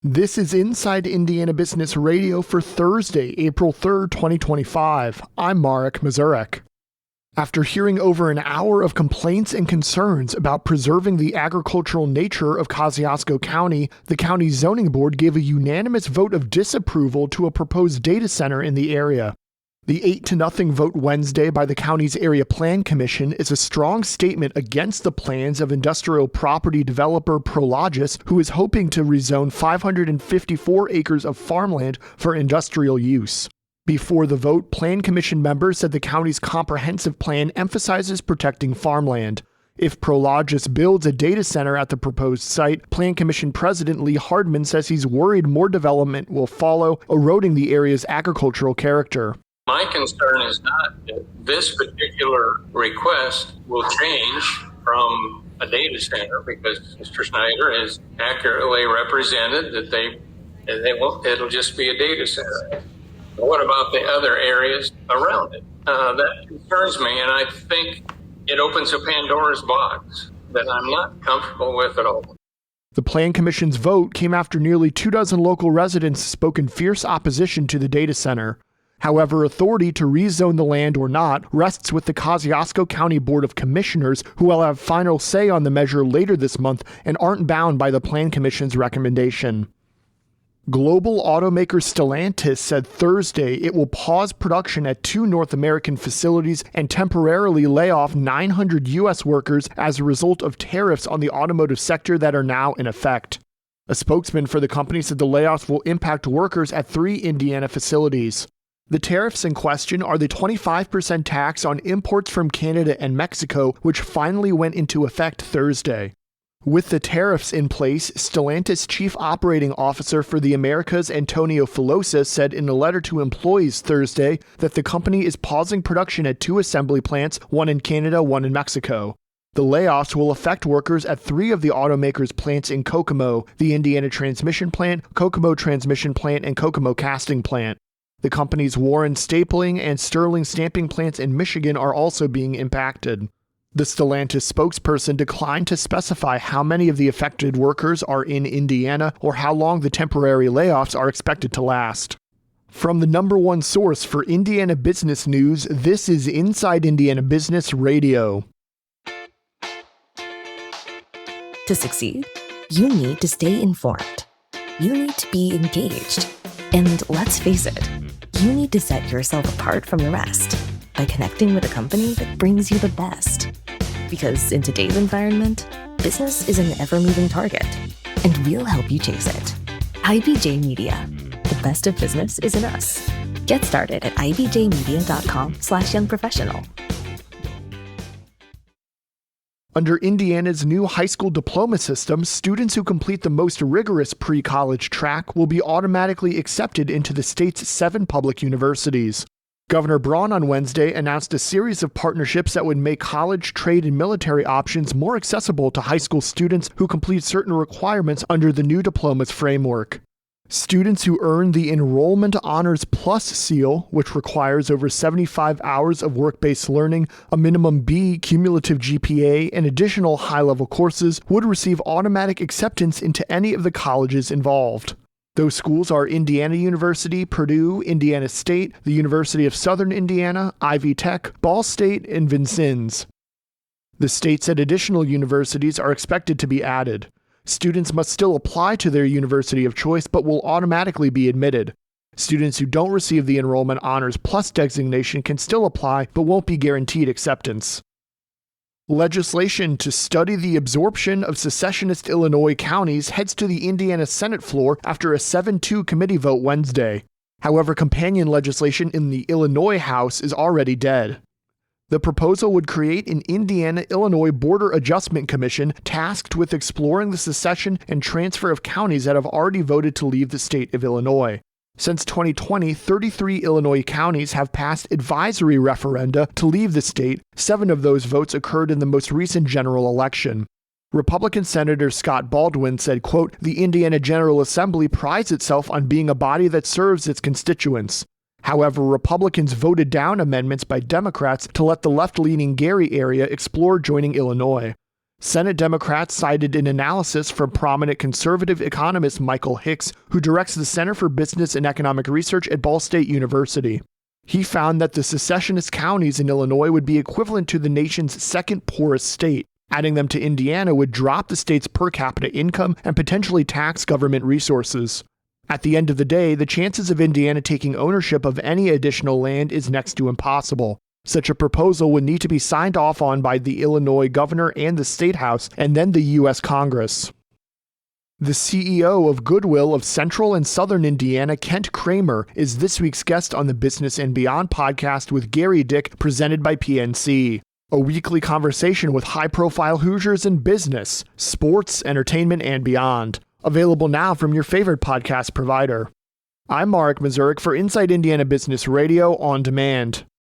This is Inside Indiana Business Radio for Thursday, April 3rd, 2025. I'm Marek Mazurek. After hearing over an hour of complaints and concerns about preserving the agricultural nature of Kosciuszko County, the county zoning board gave a unanimous vote of disapproval to a proposed data center in the area. The 8-0 vote Wednesday by the county's Area Plan Commission is a strong statement against the plans of industrial property developer Prologis, who is hoping to rezone 554 acres of farmland for industrial use. Before the vote, Plan Commission members said the county's comprehensive plan emphasizes protecting farmland. If Prologis builds a data center at the proposed site, Plan Commission President Lee Hardman says he's worried more development will follow, eroding the area's agricultural character. My concern is not that this particular request will change from a data center, because Mr. Schneider has accurately represented that it'll just be a data center. But what about the other areas around it? That concerns me, and I think it opens a Pandora's box that I'm not comfortable with at all. The Plan Commission's vote came after nearly 24 local residents spoke in fierce opposition to the data center. However, authority to rezone the land or not rests with the Kosciuszko County Board of Commissioners, who will have final say on the measure later this month and aren't bound by the Plan Commission's recommendation. Global automaker Stellantis said Thursday it will pause production at 2 North American facilities and temporarily lay off 900 U.S. workers as a result of tariffs on the automotive sector that are now in effect. A spokesman for the company said the layoffs will impact workers at 3 Indiana facilities. The tariffs in question are the 25% tax on imports from Canada and Mexico, which finally went into effect Thursday. With the tariffs in place, Stellantis Chief Operating Officer for the Americas, Antonio Filosa, said in a letter to employees Thursday that the company is pausing production at 2 assembly plants, one in Canada, one in Mexico. The layoffs will affect workers at 3 of the automaker's plants in Kokomo, the Indiana Transmission Plant, Kokomo Transmission Plant, and Kokomo Casting Plant. The company's Warren Stapling and Sterling Stamping plants in Michigan are also being impacted. The Stellantis spokesperson declined to specify how many of the affected workers are in Indiana or how long the temporary layoffs are expected to last. From the #1 source for Indiana business news, this is Inside Indiana Business Radio. To succeed, you need to stay informed. You need to be engaged. And let's face it, you need to set yourself apart from the rest by connecting with a company that brings you the best. Because in today's environment, business is an ever-moving target, and we'll help you chase it. IBJ Media. The best of business is in us. Get started at ibjmedia.com/youngprofessional. Under Indiana's new high school diploma system, students who complete the most rigorous pre-college track will be automatically accepted into the state's 7 public universities. Governor Braun on Wednesday announced a series of partnerships that would make college, trade, and military options more accessible to high school students who complete certain requirements under the new diplomas framework. Students who earn the Enrollment Honors Plus seal, which requires over 75 hours of work-based learning, a minimum B cumulative GPA, and additional high-level courses, would receive automatic acceptance into any of the colleges involved. Those schools are Indiana University, Purdue, Indiana State, the University of Southern Indiana, Ivy Tech, Ball State, and Vincennes. The state said additional universities are expected to be added. Students must still apply to their university of choice, but will automatically be admitted. Students who don't receive the Enrollment Honors Plus designation can still apply, but won't be guaranteed acceptance. Legislation to study the absorption of secessionist Illinois counties heads to the Indiana Senate floor after a 7-2 committee vote Wednesday. However, companion legislation in the Illinois House is already dead. The proposal would create an Indiana-Illinois Border Adjustment Commission tasked with exploring the secession and transfer of counties that have already voted to leave the state of Illinois. Since 2020, 33 Illinois counties have passed advisory referenda to leave the state. 7 of those votes occurred in the most recent general election. Republican Senator Scott Baldwin said, quote, "The Indiana General Assembly prides itself on being a body that serves its constituents." However, Republicans voted down amendments by Democrats to let the left-leaning Gary area explore joining Illinois. Senate Democrats cited an analysis from prominent conservative economist Michael Hicks, who directs the Center for Business and Economic Research at Ball State University. He found that the secessionist counties in Illinois would be equivalent to the nation's second poorest state. Adding them to Indiana would drop the state's per capita income and potentially tax government resources. At the end of the day, the chances of Indiana taking ownership of any additional land is next to impossible. Such a proposal would need to be signed off on by the Illinois governor and the state house, and then the U.S. Congress. The CEO of Goodwill of Central and Southern Indiana, Kent Kramer, is this week's guest on the Business and Beyond podcast with Gary Dick, presented by PNC. A weekly conversation with high-profile Hoosiers in business, sports, entertainment, and beyond. Available now from your favorite podcast provider. I'm Mark Mazurek for Inside Indiana Business Radio On Demand.